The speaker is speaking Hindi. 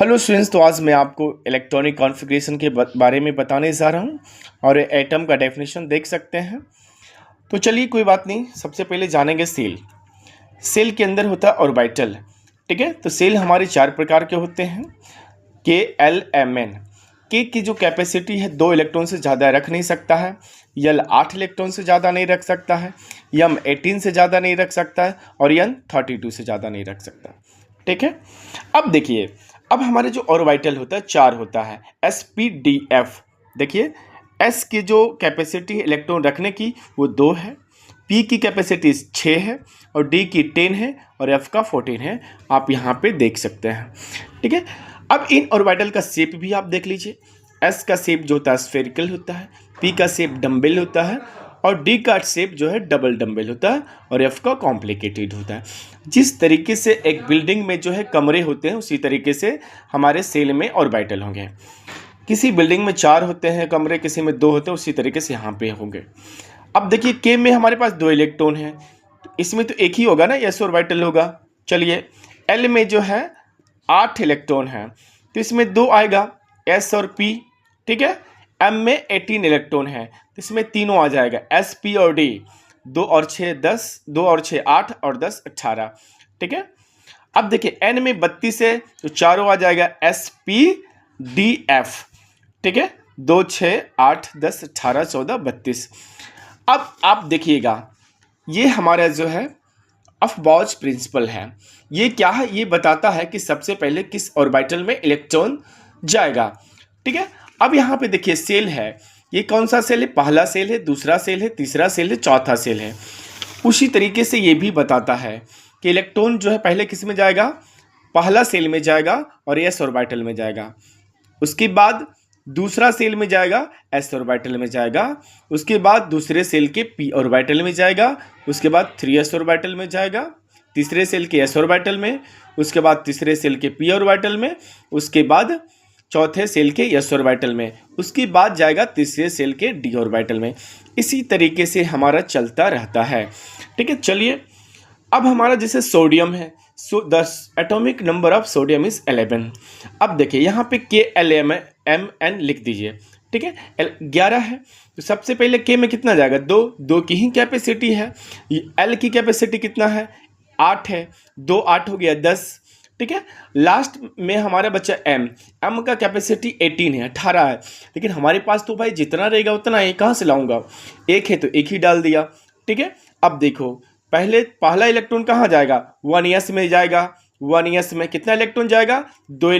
हेलो स्टूडेंट्स, तो आज मैं आपको इलेक्ट्रॉनिक कॉन्फ़िगरेशन के बारे में बताने जा रहा हूँ और एटम का डेफिनेशन देख सकते हैं। तो चलिए कोई बात नहीं, सबसे पहले जानेंगे सेल। सेल के अंदर होता है ऑर्बिटल, ठीक है। तो सेल हमारे चार प्रकार के होते हैं, के एल एम एन। के की जो कैपेसिटी है 2 इलेक्ट्रॉन से ज़्यादा रख नहीं सकता है, यल 8 इलेक्ट्रॉन से ज़्यादा नहीं रख सकता है, यम 18 से ज़्यादा नहीं रख सकता है और यन 32 से ज़्यादा नहीं रख सकता, ठीक है। अब देखिए, अब हमारे जो ऑर्बिटल होता है 4 होता है, एस पी डी एफ। देखिए, एस की जो कैपेसिटी है इलेक्ट्रॉन रखने की वो 2 है, पी की कैपेसिटी 6 है और डी की 10 है और एफ का 14 है। आप यहाँ पे देख सकते हैं, ठीक है। अब इन ऑर्बिटल का शेप भी आप देख लीजिए। एस का शेप जो होता है स्फेरिकल होता है, पी का शेप डम्बेल होता है और डी का शेप जो है डबल डम्बेल होता है और एफ का कॉम्प्लिकेटेड होता है। जिस तरीके से एक बिल्डिंग में जो है कमरे होते हैं उसी तरीके से हमारे सेल में ऑर्बिटल होंगे। किसी बिल्डिंग में 4 होते हैं कमरे, किसी में 2 होते हैं, उसी तरीके से यहाँ पे होंगे। अब देखिए, के में हमारे पास 2 इलेक्ट्रॉन हैं, तो इसमें तो एक ही होगा ना, एस ऑर्बिटल होगा। चलिए, एल में जो है 8 इलेक्ट्रॉन हैं, तो इसमें 2 आएगा, एस और पी, ठीक है। एम में 18 इलेक्ट्रॉन है, तो इसमें तीनों आ जाएगा, एस पी और डी। 2 और 6 10, 2 और 6 8 और 10 18, ठीक है। अब देखिए, एन में 32 है, तो चारों आ जाएगा, एस पी डी एफ, ठीक है। 2 6 8 10 18 14 32। अब आप देखिएगा, ये हमारा जो है अफबाउच प्रिंसिपल है। ये क्या है? ये बताता है कि सबसे पहले किस ऑर्बिटल में इलेक्ट्रॉन जाएगा, ठीक है। अब यहाँ पे देखिए, सेल है, ये कौन सा सेल है? पहला सेल है, दूसरा सेल है, तीसरा सेल है, चौथा सेल है। उसी तरीके से ये भी बताता है कि इलेक्ट्रॉन जो है पहले किस में जाएगा? पहला सेल में जाएगा और एस ऑर्बिटल में जाएगा। उसके बाद दूसरा सेल में जाएगा, एस ऑर्बिटल में जाएगा। उसके बाद दूसरे सेल के पी ऑर्बिटल में जाएगा। उसके बाद 3s ऑर्बिटल में जाएगा, तीसरे सेल के एस ऑर्बिटल में। उसके बाद तीसरे सेल के पी ऑर्बिटल में। उसके बाद चौथे सेल के एस ऑर्बिटल में। उसके बाद जाएगा तीसरे सेल के डी ऑर्बिटल में। इसी तरीके से हमारा चलता रहता है, ठीक है। चलिए, अब हमारा जैसे सोडियम है, the atomic number of sodium is 11। अब देखिए, यहाँ पे के एल एम एन लिख दीजिए, ठीक है। 11 है, तो सबसे पहले के में कितना जाएगा? 2 की ही कैपेसिटी है। एल की कैपेसिटी कितना है? 8 है, 2 8 हो गया 10, ठीक है। लास्ट में हमारा बच्चा एम का कैपेसिटी 18 है, 18 है। लेकिन हमारे पास तो भाई जितना रहेगा उतना है, कहाँ से लाऊंगा? 1 है तो 1 ही डाल दिया, ठीक है। अब देखो, पहला इलेक्ट्रॉन कहाँ जाएगा? 1s में जाएगा। 1s में कितना इलेक्ट्रॉन जाएगा? 2